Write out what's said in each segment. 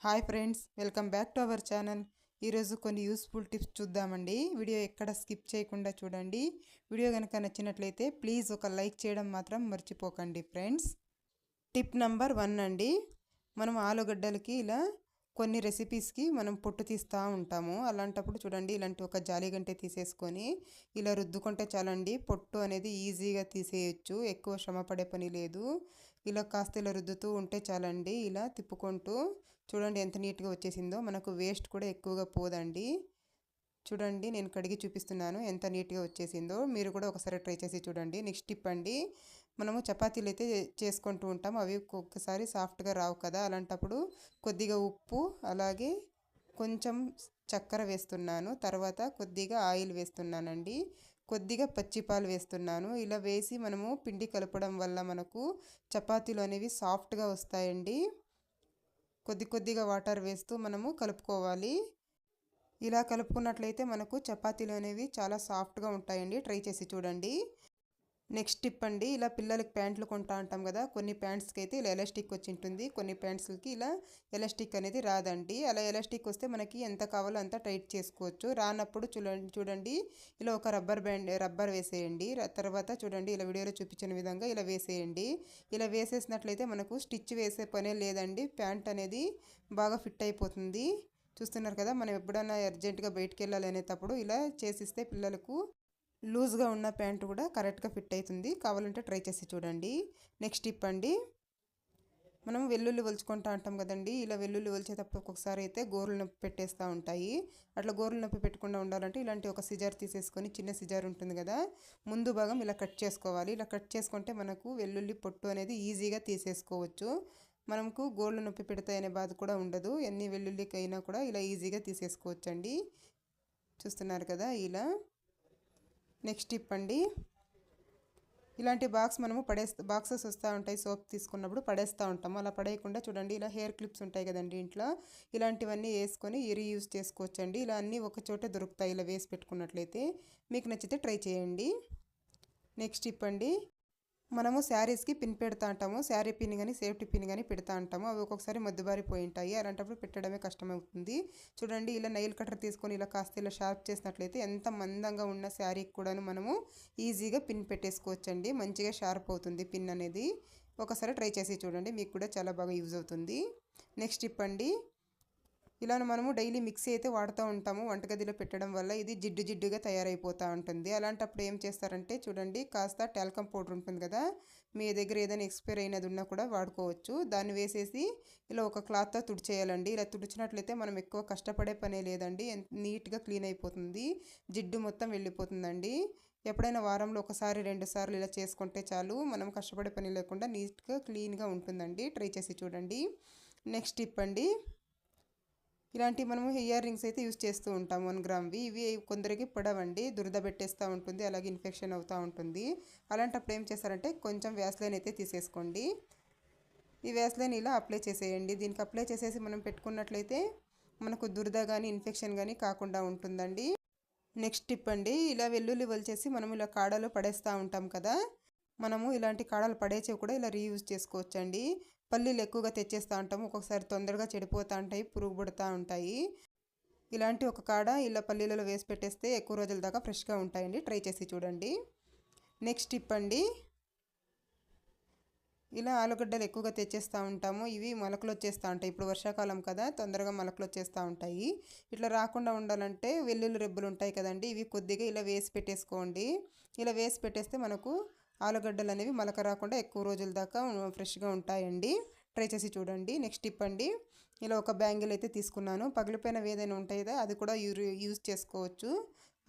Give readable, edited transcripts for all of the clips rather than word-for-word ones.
Hi friends, welcome back to our channel. ఈరోజు కొన్ని useful tips చూద్దామండి. వీడియో ఎక్కడ స్కిప్ చేయకుండా చూడండి. వీడియో కనుక నచ్చినట్లయితే ప్లీజ్ ఒక లైక్ చేయడం మాత్రం మర్చిపోకండి ఫ్రెండ్స్. టిప్ నెంబర్ 1 అండి. మనం ఆలుగడ్డలకి ఇలా కొన్ని రెసిపీస్కి మనం పొట్టు తీస్తూ ఉంటాము. అలాంటప్పుడు చూడండి, ఇలాంటి ఒక జాలిగంటే తీసేసుకొని ఇలా రుద్దుకుంటే చాలండి. పొట్టు అనేది ఈజీగా తీసేయచ్చు, ఎక్కువ శ్రమ పడే పని లేదు. ఇలా కాస్త ఇలా రుద్దుతూ ఉంటే చాలండి. ఇలా తిప్పుకుంటూ చూడండి ఎంత నీట్గా వచ్చేసిందో. మనకు వేస్ట్ కూడా ఎక్కువగా పోదండి. చూడండి, నేను కడిగి చూపిస్తున్నాను ఎంత నీట్గా వచ్చేసిందో. మీరు కూడా ఒకసారి ట్రై చేసి చూడండి. నెక్స్ట్ టిప్ అండి, మనము చపాతీలు అయితే చేసుకుంటూ ఉంటాం. అవి ఒక్కొక్కసారి సాఫ్ట్గా రావు కదా, అలాంటప్పుడు కొద్దిగా ఉప్పు అలాగే కొంచెం చక్కెర వేస్తున్నాను. తర్వాత కొద్దిగా ఆయిల్ వేస్తున్నానండి. కొద్దిగా పచ్చిపాలు వేస్తున్నాను. ఇలా వేసి మనము పిండి కలపడం వల్ల మనకు చపాతీలు అనేవి సాఫ్ట్గా వస్తాయండి. కొద్దిగా వాటర్ వేస్తూ మనము కలుపుకోవాలి. ఇలా కలుపుకున్నట్లయితే మనకు చపాతీలు అనేవి చాలా సాఫ్ట్గా ఉంటాయండి. ట్రై చేసి చూడండి. నెక్స్ట్ టిప్ అండి, ఇలా పిల్లలకి ప్యాంట్లు కొంటా ఉంటాం కదా, కొన్ని ప్యాంట్స్కి అయితే ఇలా ఎలాస్టిక్ వచ్చి ఉంటుంది, కొన్ని ప్యాంట్స్కి ఇలా ఎలాస్టిక్ అనేది రాదండి. అలా ఎలాస్టిక్ వస్తే మనకి ఎంత కావాలో అంత టైట్ చేసుకోవచ్చు. రానప్పుడు చూడండి ఇలా ఒక రబ్బర్ వేసేయండి. తర్వాత చూడండి, ఇలా వీడియోలో చూపించిన విధంగా ఇలా వేసేయండి. ఇలా వేసేసినట్లయితే మనకు స్టిచ్ వేసే పనే లేదండి. ప్యాంట్ అనేది బాగా ఫిట్ అయిపోతుంది. చూస్తున్నారు కదా, మనం ఎప్పుడైనా అర్జెంటుగా బయటికి వెళ్ళాలి అనేటప్పుడు ఇలా చేసిస్తే పిల్లలకు లూజ్గా ఉన్న ప్యాంటు కూడా కరెక్ట్గా ఫిట్ అవుతుంది. కావాలంటే ట్రై చేసి చూడండి. నెక్స్ట్ టిప్ అండి, మనం వెల్లుల్లి ఒలుచుకుంటూ ఉంటాం కదండి. ఇలా వెల్లుల్లి ఒలిచేటప్పుడు ఒక్కొక్కసారి అయితే గోర్లు నొప్పి పెట్టేస్తూ ఉంటాయి. అట్లా గోర్లు నొప్పి పెట్టకుండా ఉండాలంటే ఇలాంటి ఒక సిజర్ తీసేసుకొని, చిన్న సిజర్ ఉంటుంది కదా, ముందు భాగం ఇలా కట్ చేసుకోవాలి. ఇలా కట్ చేసుకుంటే మనకు వెల్లుల్లి పొట్టు అనేది ఈజీగా తీసేసుకోవచ్చు. మనకు గోర్లు నొప్పి పెడతాయనే బాధ కూడా ఉండదు. ఎన్ని వెల్లుల్లికైనా కూడా ఇలా ఈజీగా తీసేసుకోవచ్చండి. చూస్తున్నారు కదా ఇలా. నెక్స్ట్ టిప్ అండి, ఇలాంటి మనము బాక్సెస్ వస్తూ ఉంటాయి, సోప్ తీసుకున్నప్పుడు పడేస్తూ ఉంటాము. అలా పడేయకుండా చూడండి, ఇలా హెయిర్ క్లిప్స్ ఉంటాయి కదండి ఇంట్లో, ఇలాంటివన్నీ వేసుకొని రీయూజ్ చేసుకోవచ్చండి. ఇలా అన్నీ ఒక చోట దొరుకుతాయి. ఇలా వేసి పెట్టుకున్నట్లయితే మీకు నచ్చితే ట్రై చేయండి. నెక్స్ట్ టిప్ అండి, మనము శారీస్కి పిన్ పెడతా ఉంటాము. శారీ పిన్ కానీ సేఫ్టీ పిన్ కానీ పెడతా ఉంటాము. అవి ఒక్కొక్కసారి మద్దుబారిపోయి ఉంటాయి. అలాంటప్పుడు పెట్టడమే కష్టమవుతుంది. చూడండి, ఇలా నైల్ కటర్ తీసుకొని ఇలా కాస్త ఇలా షార్ప్ చేసినట్లయితే ఎంత మందంగా ఉన్న శారీకి కూడాను మనము ఈజీగా పిన్ పెట్టేసుకోవచ్చండి. మంచిగా షార్ప్ అవుతుంది పిన్ అనేది. ఒకసారి ట్రై చేసి చూడండి, మీకు కూడా చాలా బాగా యూజ్ అవుతుంది. నెక్స్ట్ టిప్ అండి, ఇలా మనము డైలీ మిక్సీ అయితే వాడుతూ ఉంటాము. వంటగదిలో పెట్టడం వల్ల ఇది జిడ్డుగా తయారైపోతూ ఉంటుంది. అలాంటప్పుడు ఏం చేస్తారంటే చూడండి, కాస్త టాల్కమ్ పౌడర్ ఉంటుంది కదా, మీ దగ్గర ఏదైనా ఎక్స్పైర్ అయినది ఉన్నా కూడా వాడుకోవచ్చు. దాన్ని వేసేసి ఇలా ఒక క్లాత్తో తుడిచేయాలండి. ఇలా తుడిచినట్లయితే మనం ఎక్కువ కష్టపడే పనే లేదండి. నీట్గా క్లీన్ అయిపోతుంది. జిడ్డు మొత్తం వెళ్ళిపోతుందండి. ఎప్పుడైనా వారంలో ఒకసారి 2 సార్లు ఇలా చేసుకుంటే చాలు, మనం కష్టపడే పని లేకుండా నీట్గా క్లీన్గా ఉంటుందండి. ట్రై చేసి చూడండి. నెక్స్ట్ టిప్ అండి, ఇలాంటివి మనము ఇయర్ రింగ్స్ అయితే యూజ్ చేస్తూ ఉంటాం 1 గ్రామ్వి. ఇవి కొందరికి పడవండి, దురద పెట్టేస్తూ ఉంటుంది, అలాగే ఇన్ఫెక్షన్ అవుతూ ఉంటుంది. అలాంటప్పుడు ఏం చేస్తారంటే కొంచెం వ్యాస్లైన్ అయితే తీసేసుకోండి. ఈ వ్యాస్లైన్ ఇలా అప్లై చేసేయండి. దీనికి అప్లై చేసేసి మనం పెట్టుకున్నట్లయితే మనకు దురద కానీ ఇన్ఫెక్షన్ కానీ కాకుండా ఉంటుందండి. నెక్స్ట్ టిప్ అండి, ఇలా వెల్లుల్లి వలిచేసి మనం ఇలా కాడలు పడేస్తూ ఉంటాం కదా, మనము ఇలాంటి కాడలు పడేసేవి కూడా ఇలా రీయూజ్ చేసుకోవచ్చండి. పల్లీలు ఎక్కువగా తెచ్చేస్తూ ఉంటాము, ఒక్కొక్కసారి తొందరగా చెడిపోతూ ఉంటాయి, పురుగు పడుతూ ఉంటాయి. ఇలాంటి ఒక కాడ ఇలా పల్లీలలో వేసి పెట్టేస్తే ఎక్కువ రోజుల దాకా ఫ్రెష్గా ఉంటాయండి. ట్రై చేసి చూడండి. నెక్స్ట్ టిప్ అండి, ఇలా ఆలుగడ్డలు ఎక్కువగా తెచ్చేస్తూ ఉంటాము. ఇవి మొలకలు వచ్చేస్తూ ఉంటాయి. ఇప్పుడు వర్షాకాలం కదా, తొందరగా మొలకలు వచ్చేస్తూ ఉంటాయి. ఇట్లా రాకుండా ఉండాలంటే వెల్లుల్లి రెబ్బలు ఉంటాయి కదండి, ఇవి కొద్దిగా ఇలా వేసి పెట్టేసుకోండి. ఇలా వేసి పెట్టేస్తే మనకు ఆలుగడ్డలు అనేవి మొలక రాకుండా ఎక్కువ రోజుల దాకా ఫ్రెష్గా ఉంటాయండి. ట్రై చేసి చూడండి. నెక్స్ట్ టిప్ అండి, ఇలా ఒక బ్యాంగిల్ అయితే తీసుకున్నాను. పగిలిపోయినవి ఏదైనా ఉంటాయి కదా, అది కూడా యూజ్ చేసుకోవచ్చు.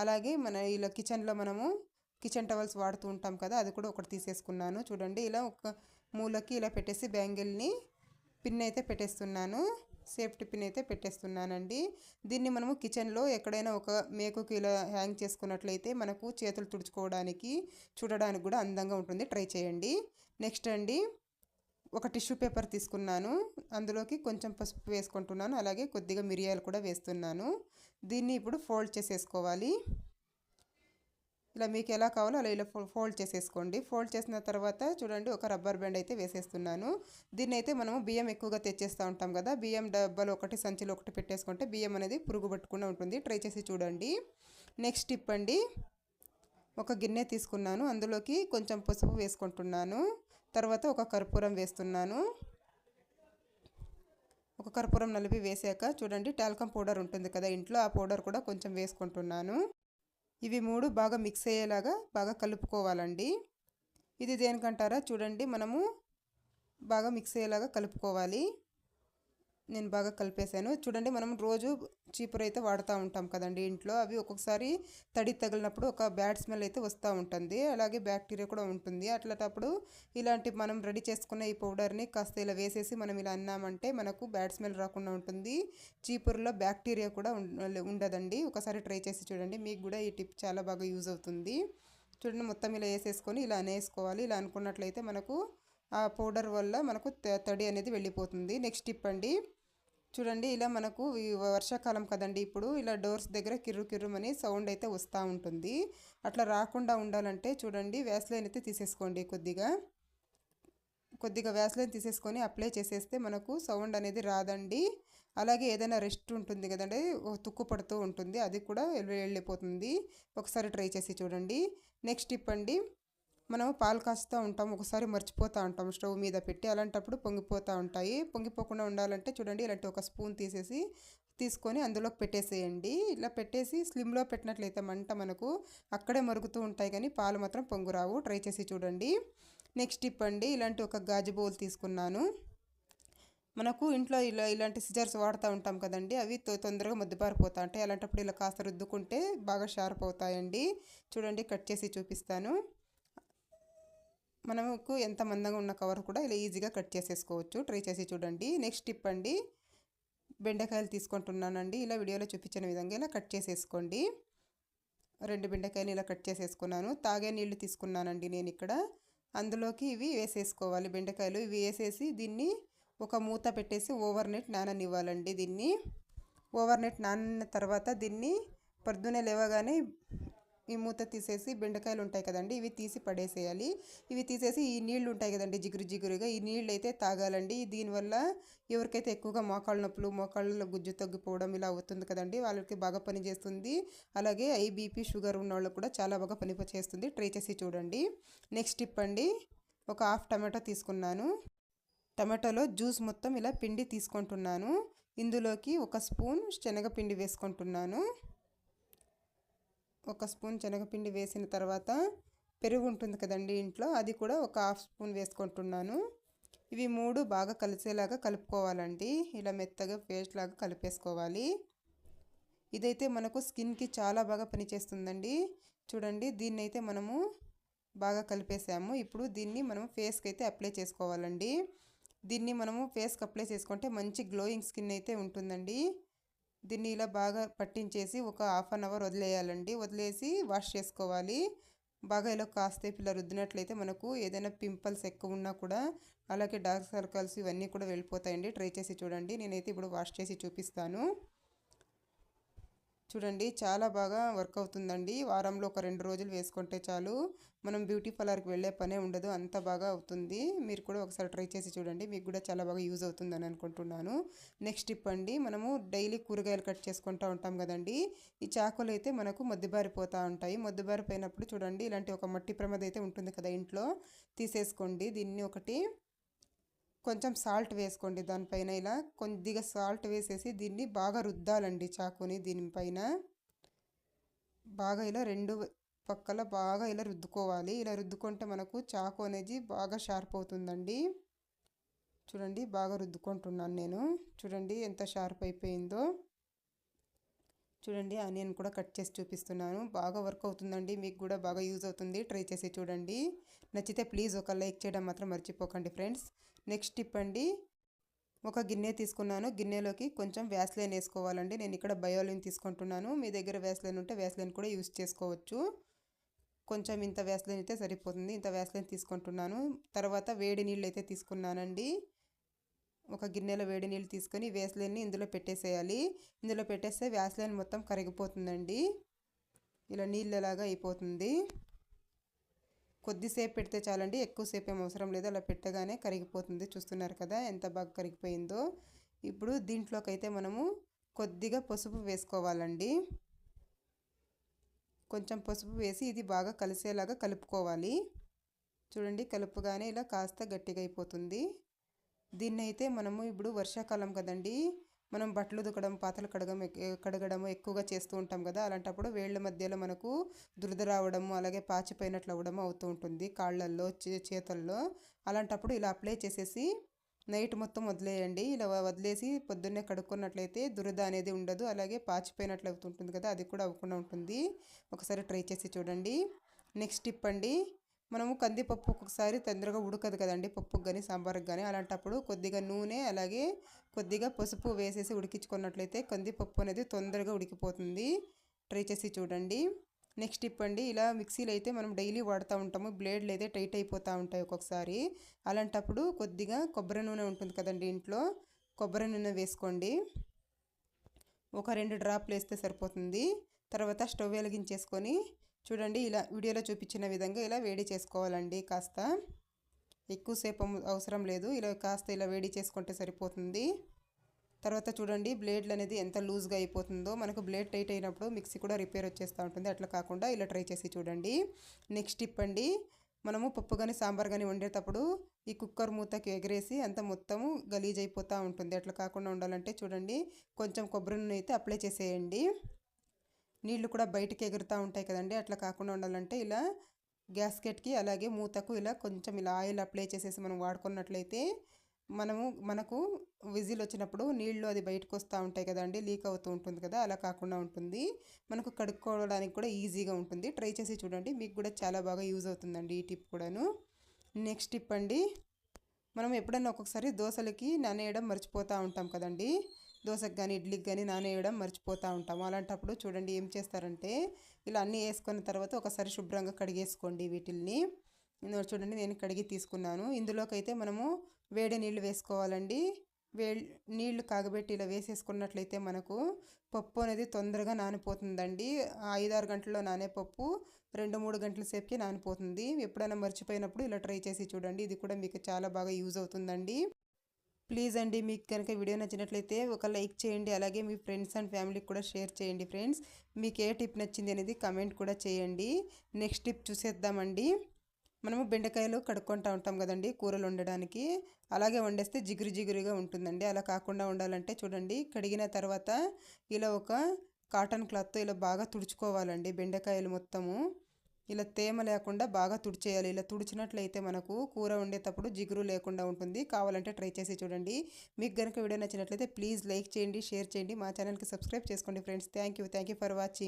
అలాగే మన ఇలా కిచెన్లో మనము కిచెన్ టవల్స్ వాడుతూ ఉంటాం కదా, అది కూడా ఒకటి తీసేసుకున్నాను. చూడండి, ఇలా ఒక మూలకి ఇలా పెట్టేసి బ్యాంగిల్ని పిన్ అయితే పెట్టేస్తున్నాను. సేఫ్టీ పిన్ అయితే పెట్టేస్తున్నానండి. దీన్ని మనము కిచెన్లో ఎక్కడైనా ఒక మేకుకి ఇలా హ్యాంగ్ చేసుకున్నట్లయితే మనకు చేతులు తుడుచుకోవడానికి, చూడడానికి కూడా అందంగా ఉంటుంది. ట్రై చేయండి. నెక్స్ట్ అండి, ఒక టిష్యూ పేపర్ తీసుకున్నాను. అందులోకి కొంచెం పసుపు వేసుకుంటున్నాను, అలాగే కొద్దిగా మిరియాలు కూడా వేస్తున్నాను. దీన్ని ఇప్పుడు ఫోల్డ్ చేసేసుకోవాలి. ఇలా మీకు ఎలా కావాలో అలా ఇలా ఫోల్డ్ చేసేసుకోండి. ఫోల్డ్ చేసిన తర్వాత చూడండి ఒక రబ్బర్ బ్యాండ్ అయితే వేసేస్తున్నాను. దీన్ని అయితే మనము బియ్యం ఎక్కువగా తెచ్చేస్తూ ఉంటాం కదా, బియ్యం డబ్బాలో ఒకటి సంచిలో ఒకటి పెట్టేసుకుంటే బియ్యం అనేది పురుగు పట్టకుండా ఉంటుంది. ట్రై చేసి చూడండి. నెక్స్ట్ టిప్ అండి, ఒక గిన్నె తీసుకున్నాను, అందులోకి కొంచెం పసుపు వేసుకుంటున్నాను. తర్వాత ఒక కర్పూరం వేస్తున్నాను. ఒక కర్పూరం నలిపి వేసాక చూడండి టాల్కమ్ పౌడర్ ఉంటుంది కదా ఇంట్లో, ఆ పౌడర్ కూడా కొంచెం వేసుకుంటున్నాను. ఇవి మూడు బాగా మిక్స్ అయ్యేలాగా బాగా కలుపుకోవాలండి. ఇది దేనికంటారా, చూడండి మనము బాగా మిక్స్ అయ్యేలాగా కలుపుకోవాలి. నేను బాగా కలిపేసాను. చూడండి మనం రోజు చీపురు అయితే వాడుతూ ఉంటాం కదండి ఇంట్లో, అవి ఒక్కొక్కసారి తడి తగిలినప్పుడు ఒక బ్యాడ్ స్మెల్ అయితే వస్తూ ఉంటుంది, అలాగే బ్యాక్టీరియా కూడా ఉంటుంది. అట్లాంటప్పుడు ఇలాంటి మనం రెడీ చేసుకున్న ఈ పౌడర్ని కాస్త ఇలా వేసేసి మనం ఇలా అన్నామంటే మనకు బ్యాడ్ స్మెల్ రాకుండా ఉంటుంది. చీపురులో బ్యాక్టీరియా కూడా ఉండదండి. ఒకసారి ట్రై చేసి చూడండి, మీకు కూడా ఈ టిప్ చాలా బాగా యూజ్ అవుతుంది. చూడండి మొత్తం ఇలా వేసేసుకొని ఇలా అనేసుకోవాలి. ఇలా అనుకున్నట్లయితే మనకు ఆ పౌడర్ వల్ల మనకు తడి అనేది వెళ్ళిపోతుంది. నెక్స్ట్ టిప్ అండి, చూడండి ఇలా మనకు వర్షాకాలం కదండి, ఇప్పుడు ఇలా డోర్స్ దగ్గర కిర్రు కిర్రుమని సౌండ్ అయితే వస్తూ ఉంటుంది. అట్లా రాకుండా ఉండాలంటే చూడండి వ్యాస్లైన్ అయితే తీసేసుకోండి. కొద్దిగా వ్యాస్లైన్ తీసేసుకొని అప్లై చేసేస్తే మనకు సౌండ్ అనేది రాదండి. అలాగే ఏదైనా రెస్ట్ ఉంటుంది కదండి, తుక్కు పడుతూ ఉంటుంది, అది కూడా వెళ్ళిపోతుంది. ఒకసారి ట్రై చేసి చూడండి. నెక్స్ట్ టిప్ అండి, మనం పాలు కాస్తూ ఉంటాం, ఒకసారి మర్చిపోతూ ఉంటాం స్టవ్ మీద పెట్టి, అలాంటప్పుడు పొంగిపోతూ ఉంటాయి. పొంగిపోకుండా ఉండాలంటే చూడండి ఇలాంటి ఒక స్పూన్ తీసుకొని అందులోకి పెట్టేసేయండి. ఇలా పెట్టేసి స్లిమ్లో పెట్టినట్లయితే మంట మనకు అక్కడే మరుగుతూ ఉంటాయి కానీ పాలు మాత్రం పొంగురావు. ట్రై చేసి చూడండి. నెక్స్ట్ టిప్ అండి, ఇలాంటి ఒక గాజు బౌల్ తీసుకున్నాను. మనకు ఇంట్లో ఇలాంటి సిజర్స్ వాడుతూ ఉంటాం కదండి, అవి తొందరగా ముద్దుబారిపోతూ ఉంటాయి. అలాంటప్పుడు ఇలా కాస్త రుద్దుకుంటే బాగా షార్ప్ అవుతాయండి. చూడండి కట్ చేసి చూపిస్తాను. మనకు ఎంత మందంగా ఉన్న కవర్ కూడా ఇలా ఈజీగా కట్ చేసేసుకోవచ్చు. ట్రై చేసి చూడండి. నెక్స్ట్ టిప్ అండి, బెండకాయలు తీసుకుంటున్నానండి. ఇలా వీడియోలో చూపించిన విధంగా ఇలా కట్ చేసేసుకోండి. 2 బెండకాయలు ఇలా కట్ చేసేసుకున్నాను. తాగే నీళ్లు తీసుకున్నానండి నేను ఇక్కడ, అందులోకి ఇవి వేసేసుకోవాలి బెండకాయలు. ఇవి వేసేసి దీన్ని ఒక మూత పెట్టేసి ఓవర్ నైట్ నాననివ్వాలండి. దీన్ని ఓవర్ నైట్ నానిన తర్వాత దీన్ని పొద్దున్నే లేవగానే ఈ మూత తీసేసి బెండకాయలు ఉంటాయి కదండి, ఇవి తీసి పడేసేయాలి. ఇవి తీసేసి ఈ నీళ్లు ఉంటాయి కదండి జిగురుగా, ఈ నీళ్ళు అయితే తాగాలండి. దీనివల్ల ఎవరికైతే ఎక్కువగా మోకాళ్ళ నొప్పులు, మోకాళ్ళలో గుజ్జు తగ్గిపోవడం ఇలా అవుతుంది కదండి, వాళ్ళకి బాగా పనిచేస్తుంది. అలాగే బీపీ షుగర్ ఉన్న వాళ్ళకి కూడా చాలా బాగా పనిచేస్తుంది. ట్రై చేసి చూడండి. నెక్స్ట్ టిప్ అండి, ఒక హాఫ్ టమాటో తీసుకున్నాను. టమాటోలో జ్యూస్ మొత్తం ఇలా పిండి తీసుకుంటున్నాను. ఇందులోకి ఒక స్పూన్ శనగపిండి వేసుకుంటున్నాను. ఒక స్పూన్ శనగపిండి వేసిన తర్వాత పెరుగు ఉంటుంది కదండి ఇంట్లో, అది కూడా ఒక హాఫ్ స్పూన్ వేసుకుంటున్నాను. ఇవి మూడు బాగా కలిసేలాగా కలుపుకోవాలండి. ఇలా మెత్తగా పేస్ట్ లాగా కలిపేసుకోవాలి. ఇదైతే మనకు స్కిన్కి చాలా బాగా పనిచేస్తుందండి. చూడండి దీన్ని అయితే మనము బాగా కలిపేసాము. ఇప్పుడు దీన్ని మనం ఫేస్కి అయితే అప్లై చేసుకోవాలండి. దీన్ని మనము ఫేస్కి అప్లై చేసుకుంటే మంచి గ్లోయింగ్ స్కిన్ అయితే ఉంటుందండి. దీన్ని ఇలా బాగా పట్టించేసి ఒక హాఫ్ అన్ అవర్ వదిలేయాలండి. వదిలేసి వాష్ చేసుకోవాలి. బాగా ఇలా కాసేపు ఇలా రుద్దినట్లయితే మనకు ఏదైనా పింపుల్స్ ఎక్కువ ఉన్నా కూడా, అలాగే డార్క్ సర్కిల్స్ ఇవన్నీ కూడా వెళ్ళిపోతాయండి. ట్రై చేసి చూడండి. నేనైతే ఇప్పుడు వాష్ చేసి చూపిస్తాను. చూడండి చాలా బాగా వర్క్ అవుతుందండి. వారంలో ఒక 2 రోజులు వేసుకుంటే చాలు, మనం బ్యూటీ పార్లర్కి వెళ్ళే పనే ఉండదు, అంత బాగా అవుతుంది. మీరు కూడా ఒకసారి ట్రై చేసి చూడండి, మీకు కూడా చాలా బాగా యూజ్ అవుతుందని అనుకుంటున్నాను. నెక్స్ట్ టిప్ అండి, మనము డైలీ కూరగాయలు కట్ చేసుకుంటూ ఉంటాం కదండి, ఈ చాకులు అయితే మనకు మొద్దుబారిపోతూ ఉంటాయి. మొద్దుబారిపోయినప్పుడు చూడండి ఇలాంటి ఒక మట్టి ప్రమిద అయితే ఉంటుంది కదా ఇంట్లో, తీసేసుకోండి. దీన్ని ఒకటి కొంచెం సాల్ట్ వేసుకోండి దానిపైన, ఇలా కొద్దిగా సాల్ట్ వేసేసి దీన్ని బాగా రుద్దాలండి చాకుని. దీనిపైన బాగా ఇలా 2 పక్కల బాగా ఇలా రుద్దుకోవాలి. ఇలా రుద్దుకుంటే మనకు చాకు అనేది బాగా షార్ప్ అవుతుందండి. చూడండి బాగా రుద్దుకుంటున్నాను నేను. చూడండి ఎంత షార్ప్ అయిపోయిందో. చూడండి ఆనియన్ కూడా కట్ చేసి చూపిస్తున్నాను. బాగా వర్క్ అవుతుందండి, మీకు కూడా బాగా యూజ్ అవుతుంది. ట్రై చేసి చూడండి. నచ్చితే ప్లీజ్ ఒక లైక్ చేయడం మాత్రం మర్చిపోకండి ఫ్రెండ్స్. నెక్స్ట్ టిప్ అండి, ఒక గిన్నె తీసుకున్నాను. గిన్నెలోకి కొంచెం వ్యాస్లైన్ వేసుకోవాలండి. నేను ఇక్కడ బయోలిన్ తీసుకుంటున్నాను. మీ దగ్గర వ్యాస్లైన్ ఉంటే వ్యాస్లైన్ కూడా యూజ్ చేసుకోవచ్చు. కొంచెం ఇంత వ్యాస్లైన్ అయితే సరిపోతుంది. ఇంత వ్యాస్లైన్ తీసుకుంటున్నాను. తర్వాత వేడి నీళ్ళు అయితే తీసుకున్నానండి. ఒక గిన్నెలో వేడి నీళ్ళు తీసుకొని వ్యాస్లైన్ని ఇందులో పెట్టేసేయాలి. ఇందులో పెట్టేస్తే వ్యాస్లైన్ మొత్తం కరిగిపోతుందండి. ఇలా నీళ్ళలాగా అయిపోతుంది. కొద్దిసేపు పెడితే చాలండి, ఎక్కువసేపు ఏం అవసరం లేదు. అలా పెట్టగానే కరిగిపోతుంది. చూస్తున్నారు కదా ఎంత బాగా కరిగిపోయిందో. ఇప్పుడు దీంట్లోకి అయితే మనము కొద్దిగా పసుపు వేసుకోవాలండి. కొంచెం పసుపు వేసి ఇది బాగా కలిసేలాగా కలుపుకోవాలి. చూడండి, కలుపుగానే ఇలా కాస్త గట్టిగా అయిపోతుంది. దీన్ని అయితే మనము ఇప్పుడు వర్షాకాలం కదండి, మనం బట్టలు ఉతకడం, పాత్రలు కడగడం ఎక్కువగా చేస్తూ ఉంటాం కదా. అలాంటప్పుడు వేళ్ళ మధ్యలో మనకు దురద రావడము, అలాగే పాచిపోయినట్లు అవ్వడము అవుతూ ఉంటుంది కాళ్ళల్లో, చేతుల్లో. అలాంటప్పుడు ఇలా అప్లై చేసేసి నైట్ మొత్తం వదిలేయండి. ఇలా వదిలేసి పొద్దున్నే కడుక్కున్నట్లయితే దురద అనేది ఉండదు, అలాగే పాచిపోయినట్లు అవుతుంటుంది కదా, అది కూడా అవ్వకుండా ఉంటుంది. ఒకసారి ట్రై చేసి చూడండి. నెక్స్ట్ టిప్ అండి, మనము కందిపప్పు ఒక్కొక్కసారి తొందరగా ఉడకదు కదండి, పప్పుకు కానీ సాంబార్కి కానీ. అలాంటప్పుడు కొద్దిగా నూనె అలాగే కొద్దిగా పసుపు వేసేసి ఉడికించుకున్నట్లయితే కందిపప్పు అనేది తొందరగా ఉడికిపోతుంది. ట్రై చేసి చూడండి. నెక్స్ట్ టిప్ అండి, ఇలా మిక్సీలో అయితే మనం డైలీ వాడుతూ ఉంటాము, బ్లేడ్లు అయితే టైట్ అయిపోతూ ఉంటాయి ఒక్కొక్కసారి. అలాంటప్పుడు కొద్దిగా కొబ్బరి నూనె ఉంటుంది కదండి ఇంట్లో, కొబ్బరి నూనె వేసుకోండి. ఒక 2 డ్రాప్లు వేస్తే సరిపోతుంది. తర్వాత స్టవ్ వెలిగించేసుకొని చూడండి, ఇలా వీడియోలో చూపించిన విధంగా ఇలా వేడి చేసుకోవాలండి. కాస్త ఎక్కువసేపు అవసరం లేదు, ఇలా కాస్త ఇలా వేడి చేసుకుంటే సరిపోతుంది. తర్వాత చూడండి, బ్లేడ్లు అనేది ఎంత లూజ్గా అయిపోతుందో. మనకు బ్లేడ్ టైట్ అయినప్పుడు మిక్సీ కూడా రిపేర్ వచ్చేస్తూ ఉంటుంది. అట్లా కాకుండా ఇలా ట్రై చేసి చూడండి. నెక్స్ట్ టిప్ అండి, మనము పప్పు కానీ సాంబార్ కానీ వండేటప్పుడు ఈ కుక్కర్ మూతకి ఎగరేసి అంత మొత్తము గలీజ్ అయిపోతూ ఉంటుంది. అట్లా కాకుండా ఉండాలంటే చూడండి, కొంచెం కొబ్బరి నూనె అయితే అప్లై చేసేయండి. నీళ్లు కూడా బయటికి ఎగురుతూ ఉంటాయి కదండి, అట్లా కాకుండా ఉండాలంటే ఇలా గ్యాస్కెట్కి అలాగే మూతకు ఇలా కొంచెం ఇలా ఆయిల్ అప్లై చేసేసి మనం వాడుకున్నట్లయితే మనకు విజిల్ వచ్చినప్పుడు నీళ్ళు అది బయటకు వస్తూ ఉంటాయి కదండి, లీక్ అవుతూ ఉంటుంది కదా, అలా కాకుండా ఉంటుంది. మనకు కడుక్కోవడానికి కూడా ఈజీగా ఉంటుంది. ట్రై చేసి చూడండి, మీకు కూడా చాలా బాగా యూజ్ అవుతుందండి ఈ టిప్ కూడాను. నెక్స్ట్ టిప్ అండి, మనం ఎప్పుడన్నా ఒక్కొక్కసారి దోశలకి నానేయడం మర్చిపోతూ ఉంటాం కదండి, దోశకు కానీ ఇడ్లీకి కానీ నానేయడం మర్చిపోతూ ఉంటాము. అలాంటప్పుడు చూడండి ఏం చేస్తారంటే, ఇలా అన్నీ వేసుకున్న తర్వాత ఒకసారి శుభ్రంగా కడిగేసుకోండి వీటిల్ని. చూడండి, నేను కడిగి తీసుకున్నాను. ఇందులోకి అయితే మనము వేడి నీళ్ళు వేసుకోవాలండి. నీళ్లు కాగబెట్టి ఇలా వేసేసుకున్నట్లయితే మనకు పప్పు అనేది తొందరగా నానిపోతుందండి. 5-6 గంటల్లో నానే పప్పు 2-3 గంటల సేపుకి నానిపోతుంది. ఎప్పుడైనా మర్చిపోయినప్పుడు ఇలా ట్రై చేసి చూడండి, ఇది కూడా మీకు చాలా బాగా యూజ్ అవుతుందండి. ప్లీజ్ అండి, మీకు కనుక వీడియో నచ్చినట్లయితే ఒక లైక్ చేయండి, అలాగే మీ ఫ్రెండ్స్ అండ్ ఫ్యామిలీకి కూడా షేర్ చేయండి ఫ్రెండ్స్. మీకు ఏ టిప్ నచ్చింది అనేది కమెంట్ కూడా చేయండి. నెక్స్ట్ టిప్ చూసేద్దామండి. మనము బెండకాయలు కడుక్కుంటూ ఉంటాం కదండి కూరలు వండడానికి, అలాగే వండేస్తే జిగురు జిగురుగా ఉంటుందండి. అలా కాకుండా ఉండాలంటే చూడండి, కడిగిన తర్వాత ఇలా ఒక కాటన్ క్లాత్తో ఇలా బాగా తుడుచుకోవాలండి బెండకాయలు మొత్తము. ఇలా తేమ లేకుండా బాగా తుడిచేయాలి. ఇలా తుడిచినట్లయితే మనకు కూర వండేటప్పుడు జిగురు లేకుండా ఉంటుంది. కావాలంటే ట్రై చేసి చూడండి. మీకు కనుక వీడియో నచ్చినట్లయితే ప్లీజ్ లైక్ చేయండి, షేర్ చేయండి, మా ఛానల్కి సబ్స్క్రైబ్ చేసుకోండి friends. Thank you for watching.